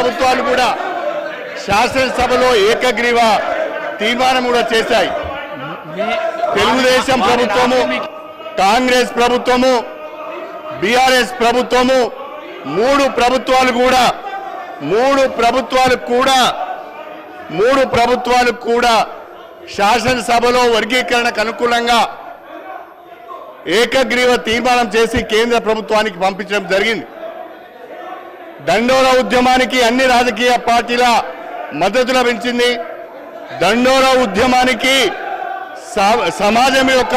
ప్రభుత్వాలు కూడా శాసనసభలో ఏకగ్రీవ తీర్మానం కూడా చేశాయి. తెలుగుదేశం ప్రభుత్వము, కాంగ్రెస్ ప్రభుత్వము, బీఆర్ఎస్ ప్రభుత్వము మూడు ప్రభుత్వాలు కూడా శాసనసభలో వర్గీకరణకు అనుకూలంగా ఏకగ్రీవ తీర్మానం చేసి కేంద్ర ప్రభుత్వానికి పంపించడం జరిగింది. దండోరా ఉద్యమానికి అన్ని రాజకీయ పార్టీల మద్దతు లభించింది. దండోరా ఉద్యమానికి సమాజం యొక్క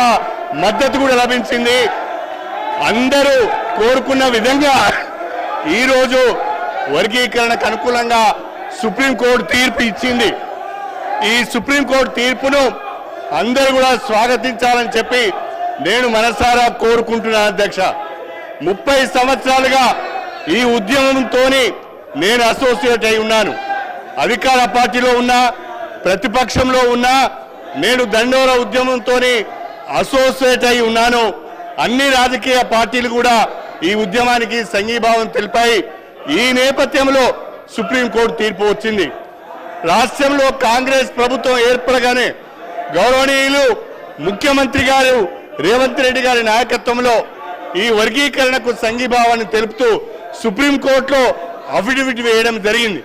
మద్దతు కూడా లభించింది. అందరూ కోరుకున్న విధంగా ఈరోజు వర్గీకరణకు అనుకూలంగా సుప్రీంకోర్టు తీర్పు ఇచ్చింది. ఈ సుప్రీంకోర్టు తీర్పును అందరూ కూడా స్వాగతించాలని చెప్పి నేను మనసారా కోరుకుంటున్నాను. అధ్యక్ష, 30 సంవత్సరాలుగా ఈ ఉద్యమంతో నేను అసోసియేట్ అయి ఉన్నాను. అధికార పార్టీలో ఉన్నా, ప్రతిపక్షంలో ఉన్నా నేను దండోరా ఉద్యమంతో అసోసియేట్ అయి ఉన్నాను. అన్ని రాజకీయ పార్టీలు కూడా ఈ ఉద్యమానికి సంఘీభావం తెలిపాయి. ఈ నేపథ్యంలో సుప్రీంకోర్టు తీర్పు వచ్చింది. రాష్ట్రంలో కాంగ్రెస్ ప్రభుత్వం ఏర్పడగానే గౌరవనీయులు ముఖ్యమంత్రి గారు రేవంత్ రెడ్డి గారి నాయకత్వంలో ఈ వర్గీకరణకు సంఘీభావాన్ని తెలుపుతూ సుప్రీంకోర్టులో అఫిడవిట్ వేయడం జరిగింది.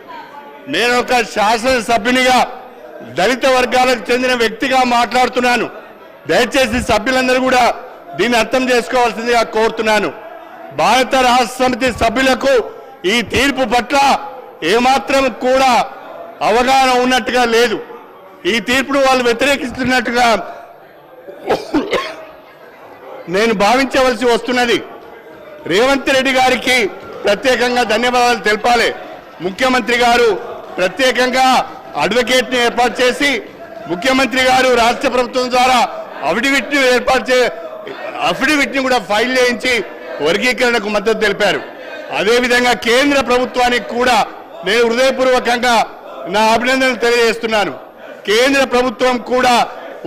నేను ఒక శాసనసభ్యునిగా దళిత వర్గాలకు చెందిన వ్యక్తిగా మాట్లాడుతున్నాను. దయచేసి సభ్యులందరూ కూడా దీన్ని అర్థం చేసుకోవాల్సిందిగా కోరుతున్నాను. భారత రాష్ట్ర సమితి సభ్యులకు ఈ తీర్పు పట్ల ఏమాత్రం కూడా అవగాహన ఉన్నట్టుగా లేదు. ఈ తీర్పును వాళ్ళు వ్యతిరేకిస్తున్నట్టుగా నేను భావించవలసి వస్తున్నది. రేవంత్ రెడ్డి గారికి ప్రత్యేకంగా ధన్యవాదాలు తెలపాలి. ముఖ్యమంత్రి గారు ప్రత్యేకంగా అడ్వకేట్ని ఏర్పాటు చేసి ముఖ్యమంత్రి గారు రాష్ట్ర ప్రభుత్వం ద్వారా అఫిడవిట్ని కూడా ఫైల్ చేయించి వర్గీకరణకు మద్దతు తెలిపారు. అదేవిధంగా కేంద్ర ప్రభుత్వానికి కూడా నేను హృదయపూర్వకంగా నా అభినందనలు తెలియజేస్తున్నాను. కేంద్ర ప్రభుత్వం కూడా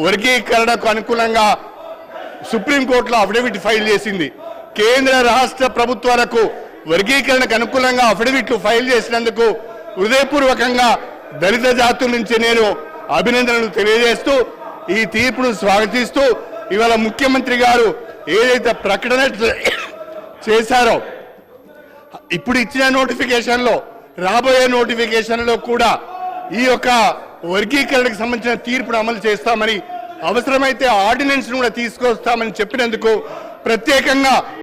వర్గీకరణకు అనుకూలంగా సుప్రీంకోర్టులో అఫిడవిట్ ఫైల్ చేసింది. కేంద్ర రాష్ట్ర ప్రభుత్వాలకు వర్గీకరణకు అనుకూలంగా అఫిడవిట్లు ఫైల్ చేసినందుకు హృదయపూర్వకంగా దళిత జాతుల నుంచి నేను అభినందనలు తెలియజేస్తూ ఈ తీర్పును స్వాగతిస్తూ ఇవాళ ముఖ్యమంత్రి గారు ఏదైతే ప్రకటన చేశారో ఇప్పుడు ఇచ్చిన నోటిఫికేషన్లో రాబోయే నోటిఫికేషన్లో కూడా ఈ యొక్క వర్గీకరణకు సంబంధించిన తీర్పును అమలు చేస్తామని అవసరమైతే ఆర్డినెన్స్ కూడా తీసుకొస్తామని చెప్పినందుకు ప్రత్యేకంగా